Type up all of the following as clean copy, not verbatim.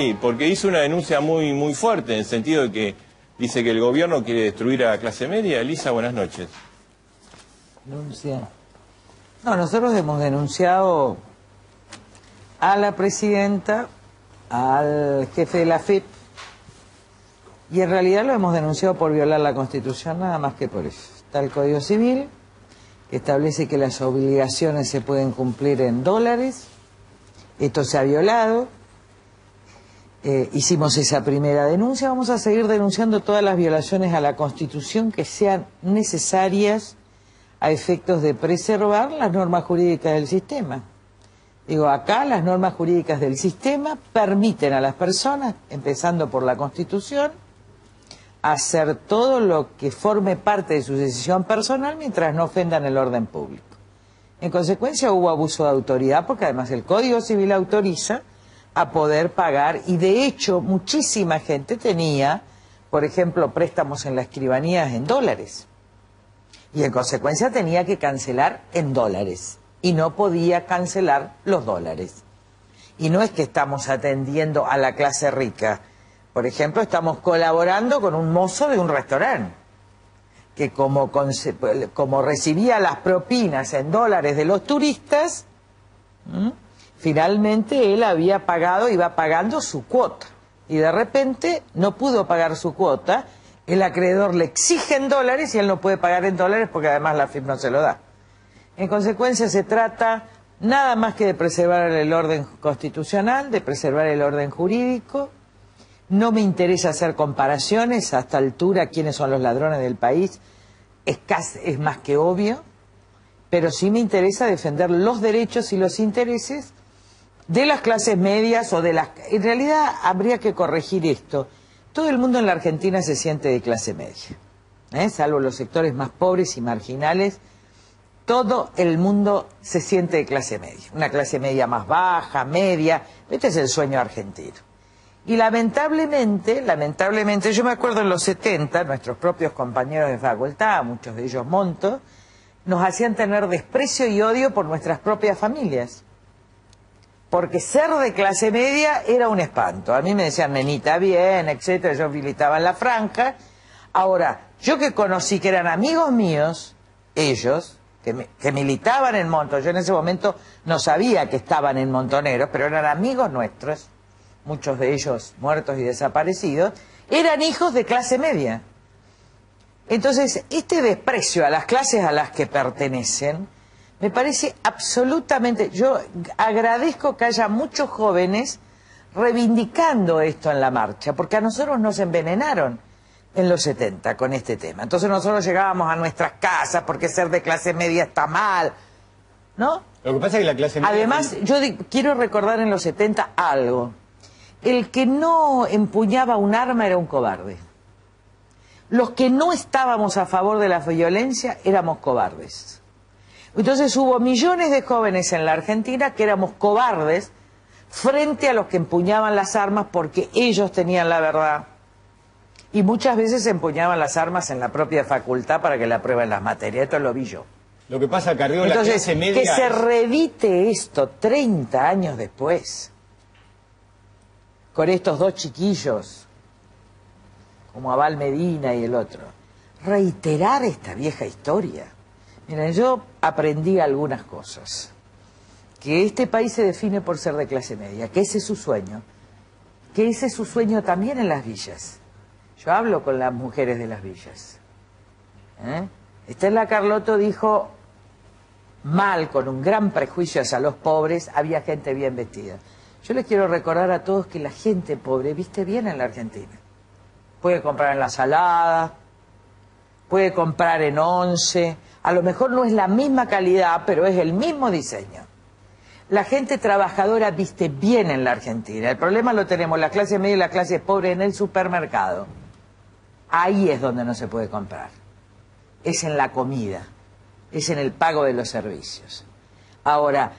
Sí, porque hizo una denuncia muy fuerte, en el sentido de que dice que el gobierno quiere destruir a la clase media. Elisa, buenas noches. Denuncia. No, nosotros hemos denunciado a la presidenta, al jefe de la FIP, y en realidad lo hemos denunciado por violar la Constitución, nada más que por eso. Está el Código Civil, que establece que las obligaciones se pueden cumplir en dólares. Esto se ha violado. Hicimos esa primera denuncia. Vamos a seguir denunciando todas las violaciones a la Constitución que sean necesarias a efectos de preservar las normas jurídicas del sistema. Digo, acá las normas jurídicas del sistema permiten a las personas, empezando por la Constitución, hacer todo lo que forme parte de su decisión personal mientras no ofendan el orden público. En consecuencia hubo abuso de autoridad porque además el Código Civil autoriza a poder pagar, y de hecho muchísima gente tenía, por ejemplo, préstamos en las escribanías en dólares, y en consecuencia tenía que cancelar en dólares y no podía cancelar los dólares. Y no es que estamos atendiendo a la clase rica. Por ejemplo, estamos colaborando con un mozo de un restaurante que como recibía las propinas en dólares de los turistas, finalmente él había pagado, iba pagando su cuota, y de repente no pudo pagar su cuota. El acreedor le exige en dólares y él no puede pagar en dólares porque además la FIP no se lo da. En consecuencia se trata nada más que de preservar el orden constitucional, de preservar el orden jurídico. No me interesa hacer comparaciones. A esta altura, quiénes son los ladrones del país es más que obvio, pero sí me interesa defender los derechos y los intereses de las clases medias o de las... En realidad habría que corregir esto. Todo el mundo en la Argentina se siente de clase media, salvo los sectores más pobres y marginales. Todo el mundo se siente de clase media, una clase media más baja, media. Este es el sueño argentino. Y lamentablemente, yo me acuerdo en los 70, nuestros propios compañeros de facultad, muchos de ellos montos, nos hacían tener desprecio y odio por nuestras propias familias. Porque ser de clase media era un espanto. A mí me decían, nenita, bien, etcétera. Yo militaba en la franja. Ahora, yo que conocí que eran amigos míos, ellos, que militaban en Monto, yo en ese momento no sabía que estaban en Montoneros, pero eran amigos nuestros, muchos de ellos muertos y desaparecidos, eran hijos de clase media. Entonces, este desprecio a las clases a las que pertenecen, me parece absolutamente... Yo agradezco que haya muchos jóvenes reivindicando esto en la marcha, porque a nosotros nos envenenaron en los 70 con este tema. Entonces nosotros llegábamos a nuestras casas porque ser de clase media está mal, ¿no? Lo que pasa es que la clase media... Además, yo quiero recordar en los 70 algo. El que no empuñaba un arma era un cobarde. Los que no estábamos a favor de la violencia éramos cobardes. Entonces hubo millones de jóvenes en la Argentina que éramos cobardes frente a los que empuñaban las armas porque ellos tenían la verdad. Y muchas veces empuñaban las armas en la propia facultad para que la aprueben las materias. Esto lo vi yo. Lo que pasa, Carrió, la entonces, clase media... que se reedite esto 30 años después, con estos dos chiquillos, como Abal Medina y el otro, reiterar esta vieja historia. Miren, yo aprendí algunas cosas. Que este país se define por ser de clase media, que ese es su sueño. Que ese es su sueño también en las villas. Yo hablo con las mujeres de las villas. Estela Carlotto dijo mal, con un gran prejuicio hacia los pobres, había gente bien vestida. Yo les quiero recordar a todos que la gente pobre viste bien en la Argentina. Puede comprar en La Salada, puede comprar en Once. A lo mejor no es la misma calidad, pero es el mismo diseño. La gente trabajadora viste bien en la Argentina. El problema lo tenemos la clase media y la clase pobre en el supermercado. Ahí es donde no se puede comprar. Es en la comida, es en el pago de los servicios. Ahora,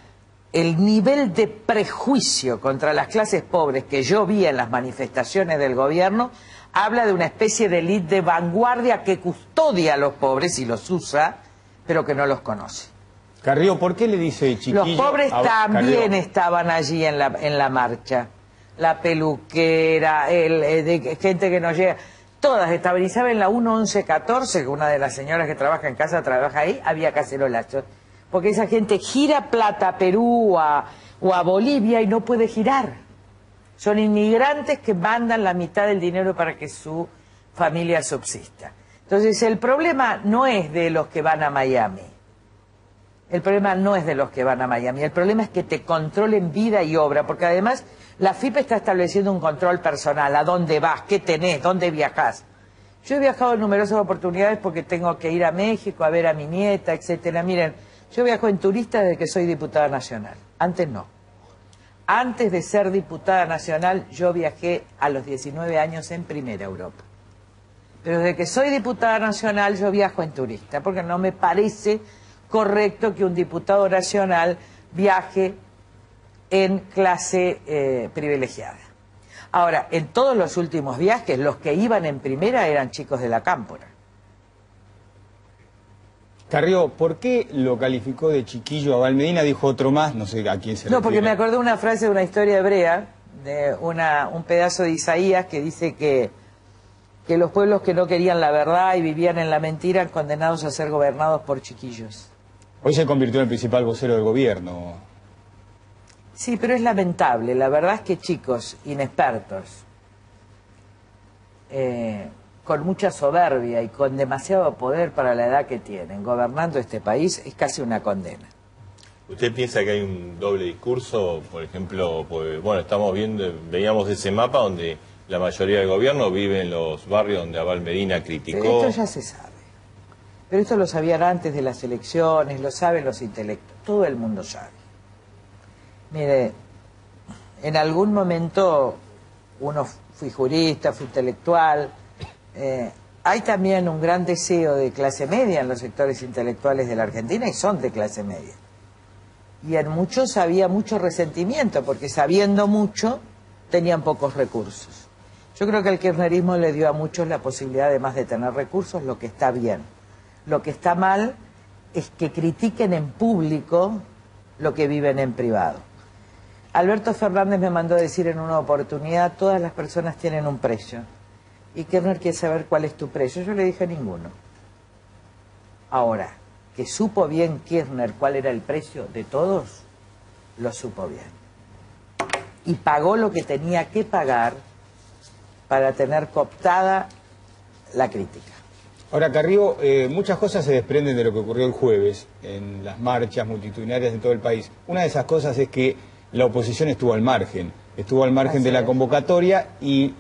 el nivel de prejuicio contra las clases pobres que yo vi en las manifestaciones del gobierno habla de una especie de élite de vanguardia que custodia a los pobres y los usa, pero que no los conoce. Carrió, ¿por qué le dice chiquillo? Los pobres también Carrió. estaban allí en la marcha. la peluquera, de gente que nos llega, todas estaban. Y saben, la 11114, que una de las señoras que trabaja en casa trabaja ahí, había cacerolazos. Porque esa gente gira plata a Perú o a Bolivia y no puede girar. Son inmigrantes que mandan la mitad del dinero para que su familia subsista. Entonces el problema no es de los que van a Miami. El problema no es de los que van a Miami. El problema es que te controlen vida y obra. Porque además la FIP está estableciendo un control personal. ¿A dónde vas? ¿Qué tenés? ¿Dónde viajás? Yo he viajado en numerosas oportunidades porque tengo que ir a México a ver a mi nieta, etcétera. Miren, yo viajo en turista desde que soy diputada nacional. Antes no. Antes de ser diputada nacional, yo viajé a los 19 años en primera Europa. Pero desde que soy diputada nacional, yo viajo en turista, porque no me parece correcto que un diputado nacional viaje en clase privilegiada. Ahora, en todos los últimos viajes, los que iban en primera eran chicos de la Cámpora. Carrió, ¿por qué lo calificó de chiquillo a Valmedina? Dijo otro más, no sé a quién se refiere. No, porque me acordé una frase de una historia hebrea, de un pedazo de Isaías que dice que los pueblos que no querían la verdad y vivían en la mentira eran condenados a ser gobernados por chiquillos. Hoy se convirtió en el principal vocero del gobierno. Sí, pero es lamentable. La verdad es que chicos inexpertos, con mucha soberbia y con demasiado poder para la edad que tienen, gobernando este país, es casi una condena. ¿Usted piensa que hay un doble discurso? Por ejemplo, pues, bueno, veíamos ese mapa donde la mayoría del gobierno vive en los barrios donde Abal Medina criticó. Pero esto ya se sabe. Pero esto lo sabían antes de las elecciones, lo saben los intelectos, todo el mundo sabe. Mire, en algún momento fui jurista, fui intelectual. Hay también un gran deseo de clase media en los sectores intelectuales de la Argentina y son de clase media. Y en muchos había mucho resentimiento porque sabiendo mucho tenían pocos recursos. Yo creo que el kirchnerismo le dio a muchos la posibilidad además de tener recursos, lo que está bien. Lo que está mal es que critiquen en público lo que viven en privado. Alberto Fernández me mandó decir en una oportunidad, todas las personas tienen un precio. Y Kirchner quiere saber cuál es tu precio. Yo le dije ninguno. Ahora, que supo bien Kirchner cuál era el precio de todos, lo supo bien. Y pagó lo que tenía que pagar para tener cooptada la crítica. Ahora, Carrió, muchas cosas se desprenden de lo que ocurrió el jueves en las marchas multitudinarias de todo el país. Una de esas cosas es que la oposición estuvo al margen de la convocatoria y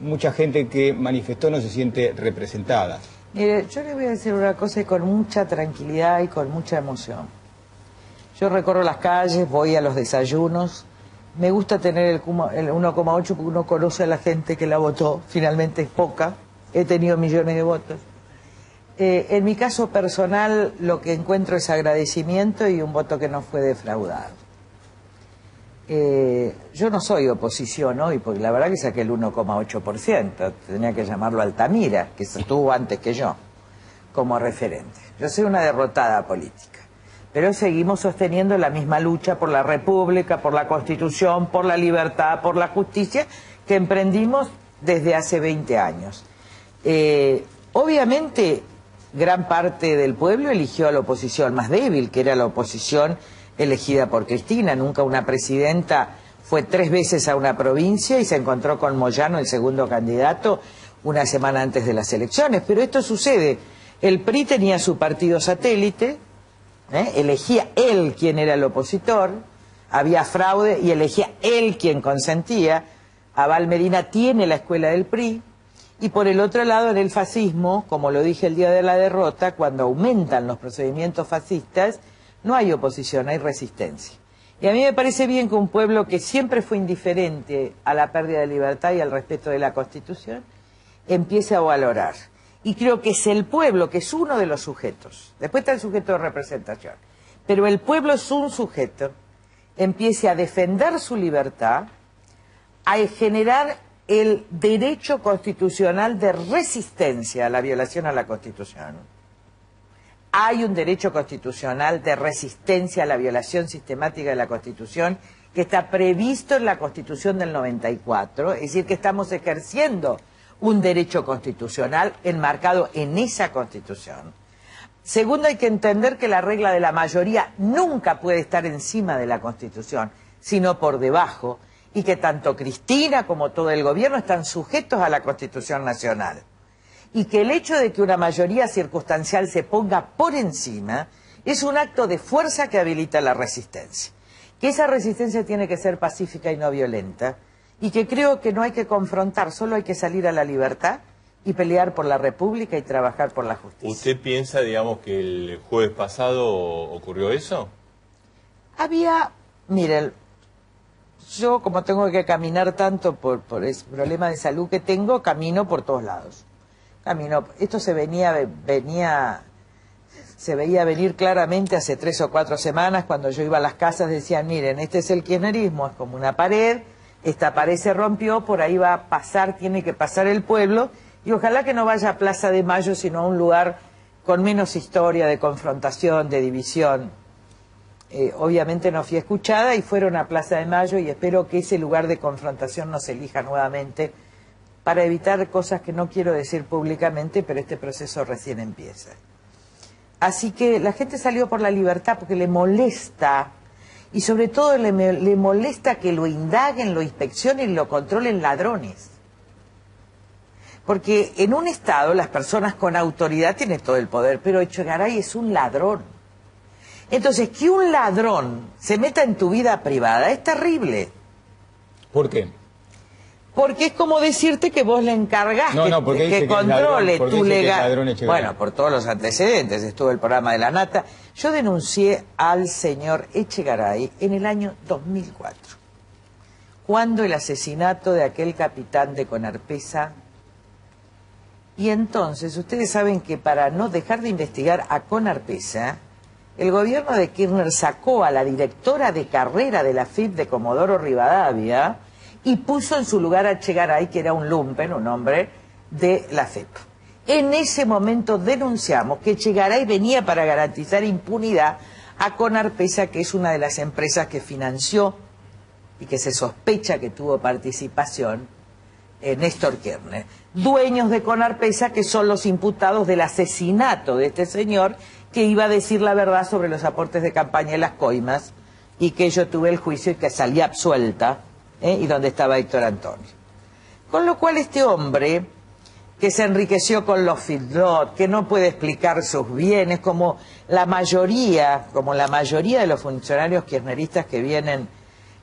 mucha gente que manifestó no se siente representada. Mire, yo le voy a decir una cosa con mucha tranquilidad y con mucha emoción. Yo recorro las calles, voy a los desayunos, me gusta tener el 1,8 porque uno conoce a la gente que la votó, finalmente es poca, he tenido millones de votos. En mi caso personal lo que encuentro es agradecimiento y un voto que no fue defraudado. Yo no soy oposición hoy, porque la verdad que saqué el 1,8%, tenía que llamarlo Altamira, que estuvo antes que yo, como referente. Yo soy una derrotada política, pero seguimos sosteniendo la misma lucha por la República, por la Constitución, por la libertad, por la justicia, que emprendimos desde hace 20 años. Obviamente, gran parte del pueblo eligió a la oposición más débil, que era la oposición elegida por Cristina. Nunca una presidenta fue 3 veces a una provincia y se encontró con Moyano, el segundo candidato, una semana antes de las elecciones. Pero esto sucede. El PRI tenía su partido satélite, elegía él quien era el opositor, había fraude y elegía él quien consentía. Abal Medina tiene la escuela del PRI. Y por el otro lado, en el fascismo, como lo dije el día de la derrota, cuando aumentan los procedimientos fascistas, no hay oposición, hay resistencia. Y a mí me parece bien que un pueblo que siempre fue indiferente a la pérdida de libertad y al respeto de la Constitución, empiece a valorar. Y creo que es el pueblo, que es uno de los sujetos, después está el sujeto de representación, pero el pueblo es un sujeto, empiece a defender su libertad, a generar el derecho constitucional de resistencia a la violación a la Constitución. Hay un derecho constitucional de resistencia a la violación sistemática de la Constitución que está previsto en la Constitución del 94, es decir, que estamos ejerciendo un derecho constitucional enmarcado en esa Constitución. Segundo, hay que entender que la regla de la mayoría nunca puede estar encima de la Constitución, sino por debajo, y que tanto Cristina como todo el gobierno están sujetos a la Constitución Nacional. Y que el hecho de que una mayoría circunstancial se ponga por encima es un acto de fuerza que habilita la resistencia. Que esa resistencia tiene que ser pacífica y no violenta, y que creo que no hay que confrontar, solo hay que salir a la libertad y pelear por la República y trabajar por la justicia. ¿Usted piensa, digamos, que el jueves pasado ocurrió eso? Miren, yo como tengo que caminar tanto por ese problema de salud que tengo, camino por todos lados. Esto se veía venir claramente hace 3 o 4 semanas, cuando yo iba a las casas decían, miren, este es el kirchnerismo, es como una pared, esta pared se rompió, por ahí va a pasar, tiene que pasar el pueblo, y ojalá que no vaya a Plaza de Mayo, sino a un lugar con menos historia de confrontación, de división. Obviamente no fui escuchada y fueron a Plaza de Mayo, y espero que ese lugar de confrontación no se elija nuevamente para evitar cosas que no quiero decir públicamente, pero este proceso recién empieza. Así que la gente salió por la libertad porque le molesta, y sobre todo le molesta que lo indaguen, lo inspeccionen y lo controlen ladrones. Porque en un Estado las personas con autoridad tienen todo el poder, pero Echegaray es un ladrón. Entonces, que un ladrón se meta en tu vida privada es terrible. ¿Por qué? Porque es como decirte que vos le encargás que controle tu legal. Bueno, por todos los antecedentes, estuvo el programa de la Nata. Yo denuncié al señor Echegaray en el año 2004, cuando el asesinato de aquel capitán de Conarpesa. Y entonces, ustedes saben que para no dejar de investigar a Conarpesa, el gobierno de Kirchner sacó a la directora de carrera de la FIP de Comodoro Rivadavia y puso en su lugar a Echegaray, que era un lumpen, un hombre de la FEP. En ese momento denunciamos que Echegaray venía para garantizar impunidad a Conarpesa, que es una de las empresas que financió y que se sospecha que tuvo participación Néstor Kirchner. Dueños de Conarpesa, que son los imputados del asesinato de este señor, que iba a decir la verdad sobre los aportes de campaña de las coimas, y que yo tuve el juicio y que salí absuelta, y donde estaba Héctor Antonio. Con lo cual este hombre, que se enriqueció con los feedlot, que no puede explicar sus bienes, como la mayoría de los funcionarios kirchneristas que vienen,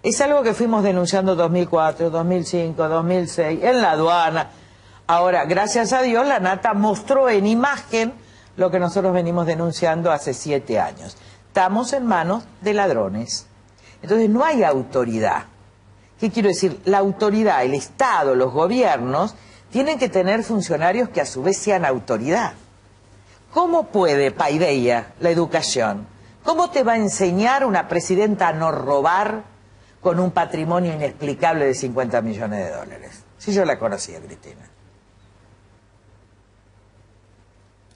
es algo que fuimos denunciando 2004, 2005, 2006, en la aduana. Ahora, gracias a Dios, la Nata mostró en imagen lo que nosotros venimos denunciando hace 7 años. Estamos en manos de ladrones. Entonces no hay autoridad. ¿Qué quiero decir? La autoridad, el Estado, los gobiernos, tienen que tener funcionarios que a su vez sean autoridad. ¿Cómo puede, paideia, la educación? ¿Cómo te va a enseñar una presidenta a no robar con un patrimonio inexplicable de 50 millones de dólares? Si yo la conocía, Cristina.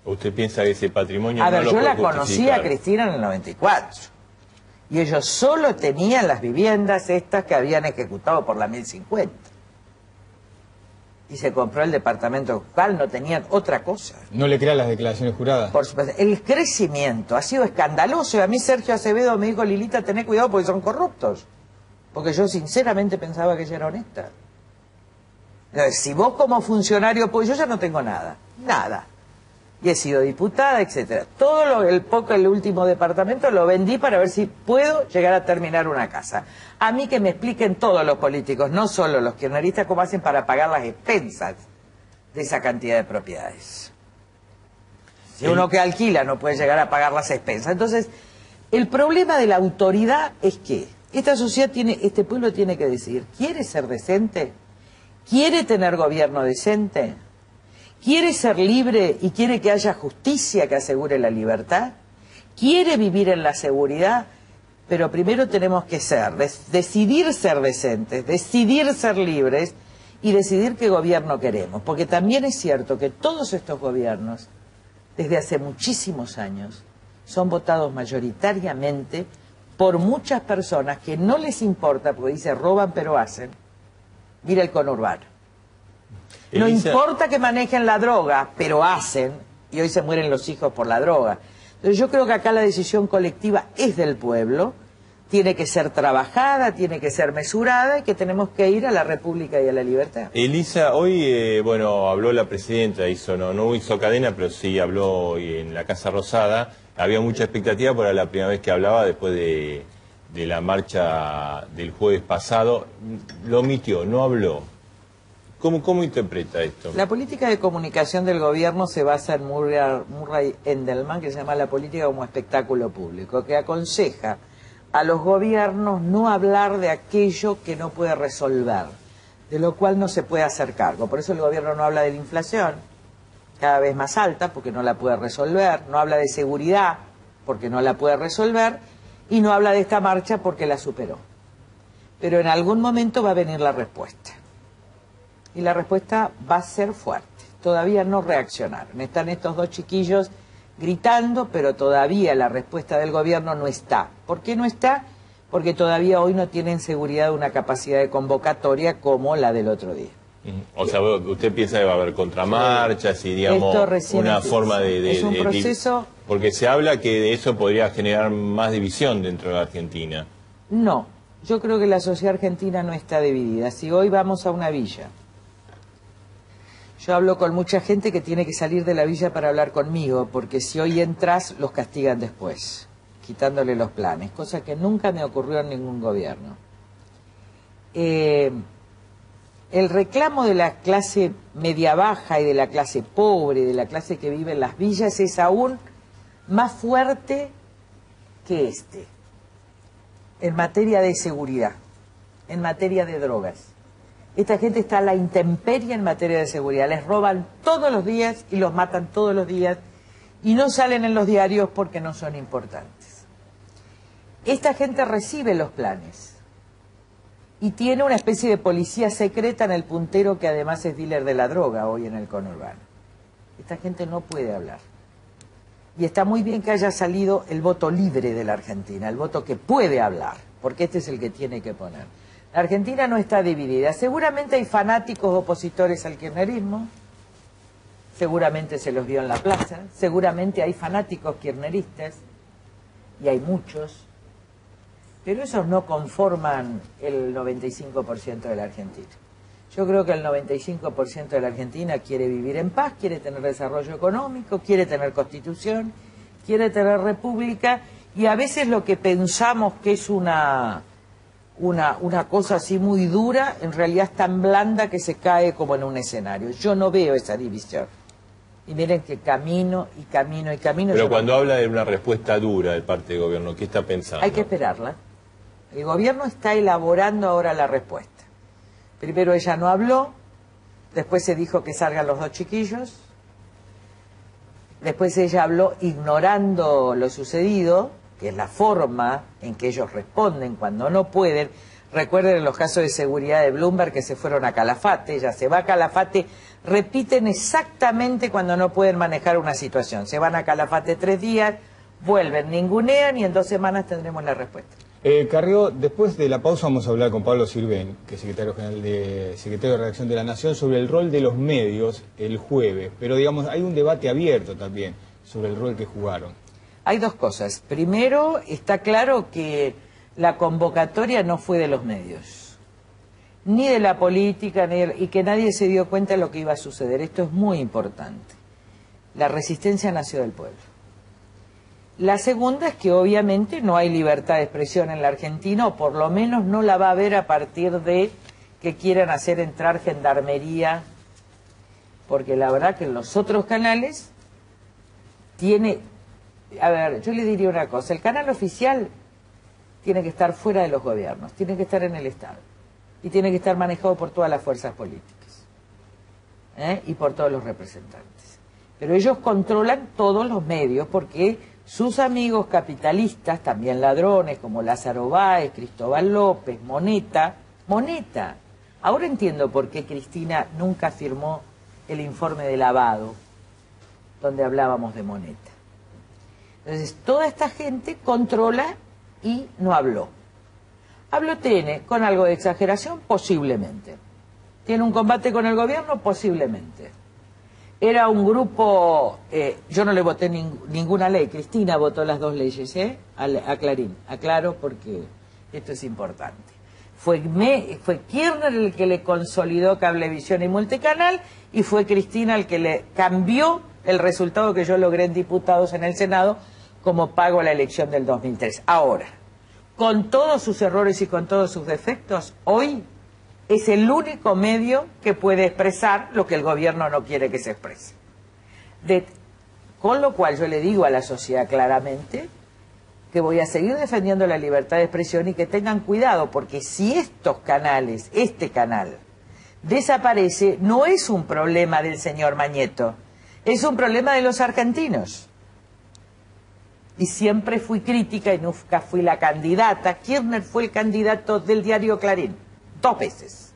¿Usted piensa que ese patrimonio A ver, no lo yo puede la conocí justificar? a Cristina en el 94. Y ellos solo tenían las viviendas estas que habían ejecutado por la 1050. Y se compró el departamento fiscal, no tenían otra cosa. ¿No le crean las declaraciones juradas? Por supuesto, el crecimiento ha sido escandaloso. Y a mí Sergio Acevedo me dijo, Lilita, tené cuidado porque son corruptos. Porque yo sinceramente pensaba que ella era honesta. Entonces, si vos como funcionario, pues yo ya no tengo nada, nada. Y he sido diputada, etcétera. Todo el último departamento lo vendí para ver si puedo llegar a terminar una casa. A mí que me expliquen todos los políticos, no solo los kirchneristas, cómo hacen para pagar las expensas de esa cantidad de propiedades. Si uno que alquila no puede llegar a pagar las expensas. Entonces, el problema de la autoridad es que esta sociedad este pueblo tiene que decir, ¿quiere ser decente? ¿Quiere tener gobierno decente? ¿Quiere ser libre y quiere que haya justicia que asegure la libertad? ¿Quiere vivir en la seguridad? Pero primero tenemos que decidir ser decentes, decidir ser libres y decidir qué gobierno queremos. Porque también es cierto que todos estos gobiernos, desde hace muchísimos años, son votados mayoritariamente por muchas personas que no les importa, porque dice roban pero hacen, mira el conurbano. No Elisa... importa que manejen la droga, pero hacen, y hoy se mueren los hijos por la droga. Entonces yo creo que acá la decisión colectiva es del pueblo, tiene que ser trabajada, tiene que ser mesurada y que tenemos que ir a la República y a la libertad. Elisa, hoy, bueno, habló la presidenta, no hizo cadena, pero sí habló hoy en la Casa Rosada. Había mucha expectativa, pero era la primera vez que hablaba después de la marcha del jueves pasado. Lo omitió, no habló. ¿Cómo interpreta esto? La política de comunicación del gobierno se basa en Murray Endelman, que se llama la política como espectáculo público, que aconseja a los gobiernos no hablar de aquello que no puede resolver, de lo cual no se puede hacer cargo. Por eso el gobierno no habla de la inflación, cada vez más alta, porque no la puede resolver, no habla de seguridad, porque no la puede resolver, y no habla de esta marcha porque la superó. Pero en algún momento va a venir la respuesta. Y la respuesta va a ser fuerte. Todavía no reaccionaron. Están estos dos chiquillos gritando, pero todavía la respuesta del gobierno no está. ¿Por qué no está? Porque todavía hoy no tienen seguridad de una capacidad de convocatoria como la del otro día. O sea, ¿usted piensa que va a haber contramarchas y, digamos, una forma es un proceso... Porque se habla que eso podría generar más división dentro de la Argentina. No, yo creo que la sociedad argentina no está dividida. Si hoy vamos a una villa... Yo hablo con mucha gente que tiene que salir de la villa para hablar conmigo, porque si hoy entras, los castigan después, quitándole los planes, cosa que nunca me ocurrió en ningún gobierno. El reclamo de la clase media-baja y de la clase pobre, de la clase que vive en las villas, es aún más fuerte que este, en materia de seguridad, en materia de drogas. Esta gente está a la intemperie en materia de seguridad. Les roban todos los días y los matan todos los días y no salen en los diarios porque no son importantes. Esta gente recibe los planes y tiene una especie de policía secreta en el puntero que además es dealer de la droga hoy en el conurbano. Esta gente no puede hablar. Y está muy bien que haya salido el voto libre de la Argentina, el voto que puede hablar, porque este es el que tiene que poner. La Argentina no está dividida. Seguramente hay fanáticos opositores al kirchnerismo, seguramente se los vio en la plaza, seguramente hay fanáticos kirchneristas, y hay muchos, pero esos no conforman el 95% de la Argentina. Yo creo que el 95% de la Argentina quiere vivir en paz, quiere tener desarrollo económico, quiere tener constitución, quiere tener república, y a veces lo que pensamos que es una cosa así muy dura, en realidad es tan blanda que se cae como en un escenario. Yo no veo esa división. Y miren que camino y camino y camino. Pero cuando habla de una respuesta dura de parte del gobierno, ¿qué está pensando? Hay que esperarla. El gobierno está elaborando ahora la respuesta. Primero ella no habló, después se dijo que salgan los dos chiquillos, después ella habló ignorando lo sucedido, que es la forma en que ellos responden cuando no pueden. Recuerden los casos de seguridad de Bloomberg que se fueron a Calafate, ella se va a Calafate, repiten exactamente cuando no pueden manejar una situación. Se van a Calafate 3 días, vuelven, ningunean y en 2 semanas tendremos la respuesta. Carrió, después de la pausa vamos a hablar con Pablo Sirven, que es secretario de Redacción de La Nación, sobre el rol de los medios el jueves. Pero digamos, hay un debate abierto también sobre el rol que jugaron. Hay dos cosas. Primero, está claro que la convocatoria no fue de los medios, ni de la política, y que nadie se dio cuenta de lo que iba a suceder. Esto es muy importante. La resistencia nació del pueblo. La segunda es que obviamente no hay libertad de expresión en la Argentina, o por lo menos no la va a haber a partir de que quieran hacer entrar gendarmería, porque la verdad que en los otros canales tiene... A ver, yo le diría una cosa, el canal oficial tiene que estar fuera de los gobiernos, tiene que estar en el Estado, y tiene que estar manejado por todas las fuerzas políticas, y por todos los representantes. Pero ellos controlan todos los medios, porque sus amigos capitalistas, también ladrones, como Lázaro Báez, Cristóbal López, Moneta, ahora entiendo por qué Cristina nunca firmó el informe de lavado, donde hablábamos de Moneta. Entonces, toda esta gente controla y no habló. Habló, tiene, con algo de exageración, posiblemente. ¿Tiene un combate con el gobierno? Posiblemente. Era un grupo, yo no le voté ninguna ley, Cristina votó las dos leyes, a Clarín, aclaro porque esto es importante. Fue Kirchner el que le consolidó Cablevisión y Multicanal, y fue Cristina el que le cambió el resultado que yo logré en diputados en el Senado como pago a la elección del 2003. Ahora, con todos sus errores y con todos sus defectos, hoy es el único medio que puede expresar lo que el gobierno no quiere que se exprese. Con lo cual yo le digo a la sociedad claramente que voy a seguir defendiendo la libertad de expresión y que tengan cuidado, porque si estos canales, este canal, desaparece, no es un problema del señor Mañeto, es un problema de los argentinos. Y siempre fui crítica y nunca fui la candidata. Kirchner fue el candidato del diario Clarín, 2 veces.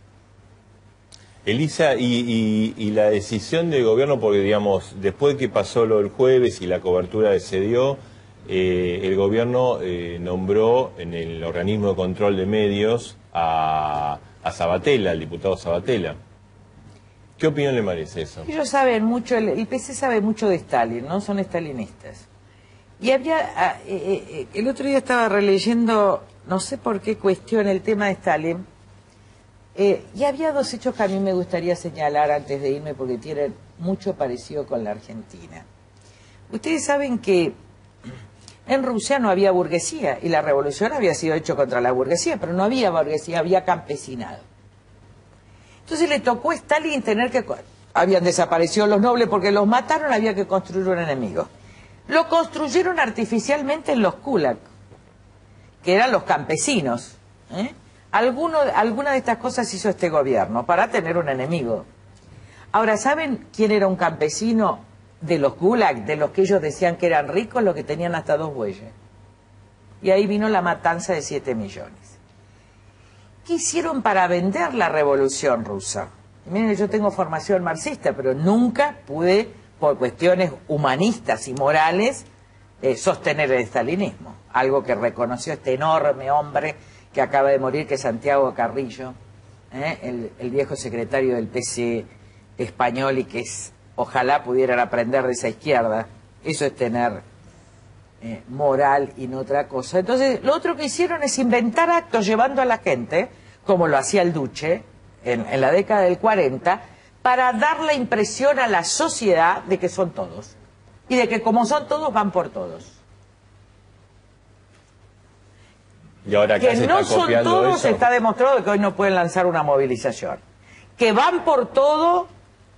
Elisa, y la decisión del gobierno, porque digamos, después que pasó lo del jueves y la cobertura se dio, el gobierno nombró en el organismo de control de medios a Sabatella, al diputado Sabatella. ¿Qué opinión le merece eso? Ellos saben mucho, el PC sabe mucho de Stalin, ¿no? Son stalinistas. Y había, el otro día estaba releyendo, no sé por qué cuestión, el tema de Stalin, y había 2 hechos que a mí me gustaría señalar antes de irme porque tienen mucho parecido con la Argentina. Ustedes saben que en Rusia no había burguesía y la revolución había sido hecha contra la burguesía, pero no había burguesía, había campesinado. Entonces le tocó a Stalin tener que... Habían desaparecido los nobles porque los mataron, había que construir un enemigo. Lo construyeron artificialmente en los kulak, que eran los campesinos. Alguna de estas cosas hizo este gobierno para tener un enemigo. Ahora, ¿saben quién era un campesino de los gulag, de los que ellos decían que eran ricos, los que tenían hasta 2 bueyes? Y ahí vino la matanza de 7 millones. ¿Qué hicieron para vender la revolución rusa? Y miren, yo tengo formación marxista, pero nunca pude, por cuestiones humanistas y morales, sostener el estalinismo. Algo que reconoció este enorme hombre que acaba de morir, que es Santiago Carrillo, el viejo secretario del PC español, y que ojalá pudieran aprender de esa izquierda. Eso es tener moral y no otra cosa. Entonces, lo otro que hicieron es inventar actos llevando a la gente, como lo hacía el Duce en la década del 40, para dar la impresión a la sociedad de que son todos. Y de que como son todos, van por todos. Y ahora que no son todos, eso, está demostrado que hoy no pueden lanzar una movilización. Que van por todo,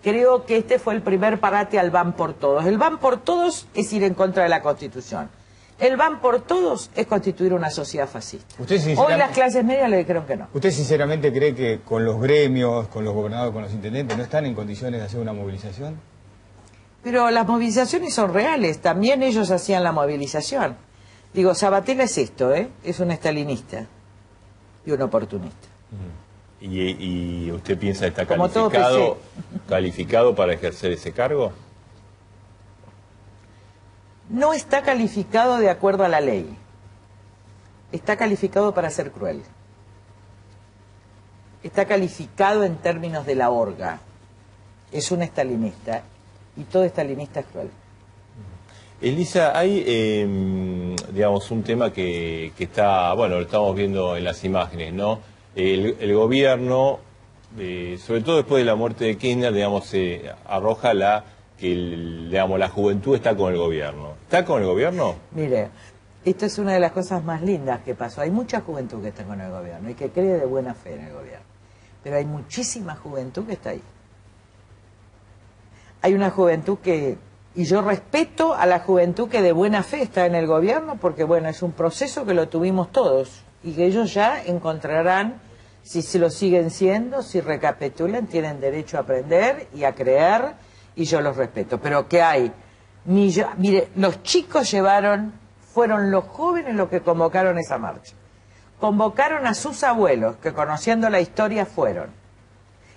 creo que este fue el primer parate al van por todos. El van por todos es ir en contra de la Constitución. El van por todos es constituir una sociedad fascista. Hoy las clases medias le dijeron que no. ¿Usted sinceramente cree que con los gremios, con los gobernadores, con los intendentes, no están en condiciones de hacer una movilización? Pero las movilizaciones son reales, también ellos hacían la movilización. Digo, Sabatella es esto, es un estalinista y un oportunista. ¿Y usted piensa que está Como calificado para ejercer ese cargo? No está calificado de acuerdo a la ley. Está calificado para ser cruel. Está calificado en términos de la orga. Es un estalinista y todo estalinista es cruel. Elisa, hay, digamos, un tema que está, bueno, lo estamos viendo en las imágenes, ¿no? El gobierno, sobre todo después de la muerte de Kirchner, digamos, arroja digamos, la juventud está con el gobierno. ¿Está con el gobierno? Mire, esto es una de las cosas más lindas que pasó. Hay mucha juventud que está con el gobierno y que cree de buena fe en el gobierno. Pero hay muchísima juventud que está ahí. Hay una juventud que... Y yo respeto a la juventud que de buena fe está en el gobierno porque, bueno, es un proceso que lo tuvimos todos y que ellos ya encontrarán, si se lo siguen siendo, si recapitulan, tienen derecho a aprender y a creer y yo los respeto. Pero que hay, mire, los chicos fueron los jóvenes los que convocaron esa marcha. Convocaron a sus abuelos, que conociendo la historia fueron.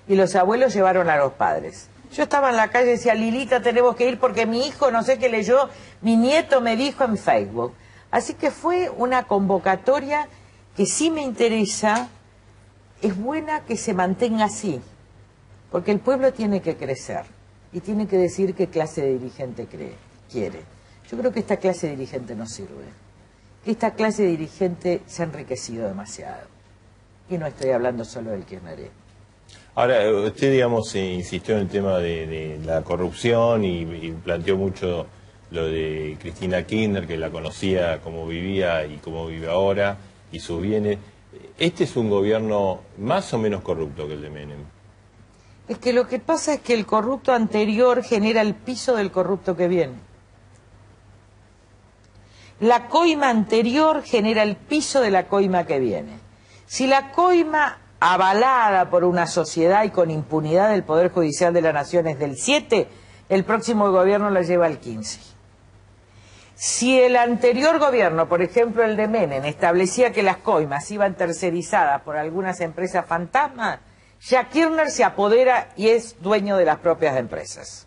Y los abuelos llevaron a los padres. Yo estaba en la calle y decía, Lilita, tenemos que ir porque mi hijo no sé qué leyó, mi nieto me dijo en Facebook. Así que fue una convocatoria que sí me interesa, es buena que se mantenga así, porque el pueblo tiene que crecer y tiene que decir qué clase de dirigente quiere. Yo creo que esta clase de dirigente no sirve, que esta clase de dirigente se ha enriquecido demasiado, y no estoy hablando solo del kirchnerismo. Ahora, usted, digamos, insistió en el tema de la corrupción y planteó mucho lo de Cristina Kirchner, que la conocía cómo vivía y cómo vive ahora, y sus bienes. ¿Este es un gobierno más o menos corrupto que el de Menem? Es que lo que pasa es que el corrupto anterior genera el piso del corrupto que viene. La coima anterior genera el piso de la coima que viene. Si la coima avalada por una sociedad y con impunidad del Poder Judicial de la Nación es del 7, el próximo gobierno la lleva al 15. Si el anterior gobierno, por ejemplo el de Menem, establecía que las coimas iban tercerizadas por algunas empresas fantasmas, ya Kirchner se apodera y es dueño de las propias empresas.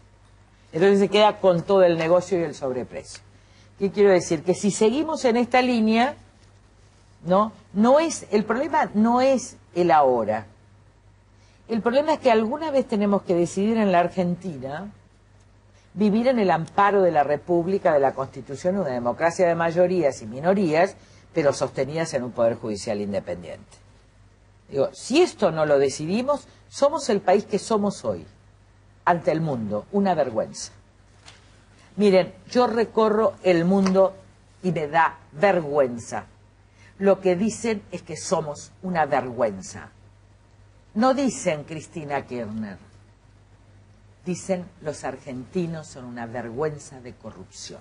Entonces se queda con todo el negocio y el sobreprecio. ¿Qué quiero decir? Que si seguimos en esta línea, el problema no es el ahora. El problema es que alguna vez tenemos que decidir en la Argentina vivir en el amparo de la República, de la Constitución, una democracia de mayorías y minorías, pero sostenidas en un Poder Judicial independiente. Digo, si esto no lo decidimos, somos el país que somos hoy, ante el mundo, una vergüenza. Miren, yo recorro el mundo y me da vergüenza. Lo que dicen es que somos una vergüenza. No dicen Cristina Kirchner. Dicen los argentinos son una vergüenza de corrupción.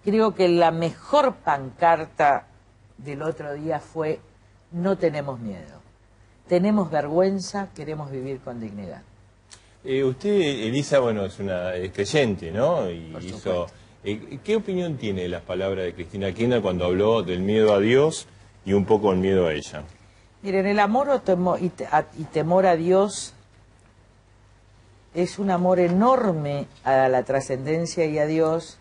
Creo que la mejor pancarta del otro día fue: no tenemos miedo, tenemos vergüenza, queremos vivir con dignidad. Usted, Elisa, bueno, es creyente, ¿no? Y Por hizo, ¿qué opinión tiene de las palabras de Cristina Kirchner cuando habló del miedo a Dios y un poco el miedo a ella? Miren, el amor y temor a Dios es un amor enorme a la trascendencia y a Dios,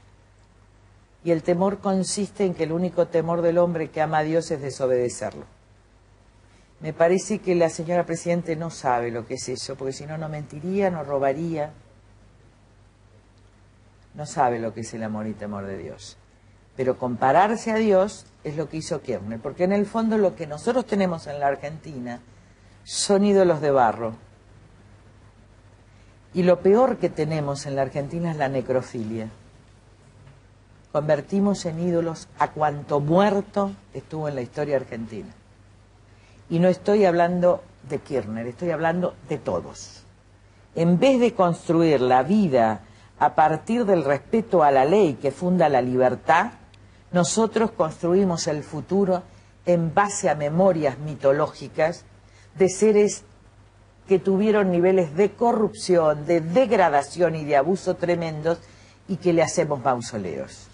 y el temor consiste en que el único temor del hombre que ama a Dios es desobedecerlo. Me parece que la señora Presidente no sabe lo que es eso, porque si no, no mentiría, no robaría. No sabe lo que es el amor y temor de Dios. Pero compararse a Dios es lo que hizo Kirchner, porque en el fondo lo que nosotros tenemos en la Argentina son ídolos de barro. Y lo peor que tenemos en la Argentina es la necrofilia. Convertimos en ídolos a cuanto muerto estuvo en la historia argentina. Y no estoy hablando de Kirchner, estoy hablando de todos. En vez de construir la vida a partir del respeto a la ley que funda la libertad, nosotros construimos el futuro en base a memorias mitológicas de seres que tuvieron niveles de corrupción, de degradación y de abuso tremendos, y que le hacemos mausoleos.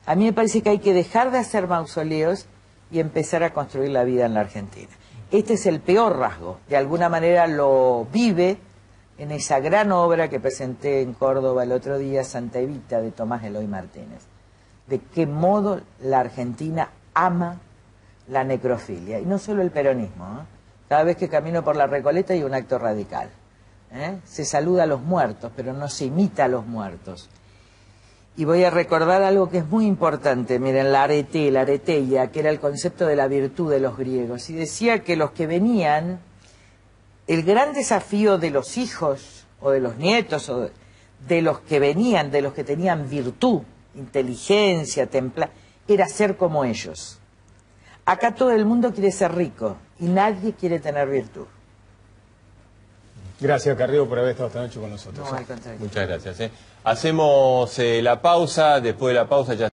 A mí me parece que hay que dejar de hacer mausoleos y empezar a construir la vida en la Argentina. Este es el peor rasgo, de alguna manera lo vive en esa gran obra que presenté en Córdoba el otro día, Santa Evita, de Tomás Eloy Martínez. De qué modo la Argentina ama la necrofilia, y no solo el peronismo, ¿eh? Cada vez que camino por la Recoleta hay un acto radical, ¿eh? Se saluda a los muertos, pero no se imita a los muertos. Y voy a recordar algo que es muy importante. Miren, la areteia, que era el concepto de la virtud de los griegos, y decía que los que venían, el gran desafío de los hijos o de los nietos o de los que venían, de los que tenían virtud, inteligencia, temple, era ser como ellos. Acá todo el mundo quiere ser rico y nadie quiere tener virtud. Gracias, Carrillo, por haber estado esta noche con nosotros. No, al contrario. Muchas gracias. Hacemos la pausa, después de la pausa ya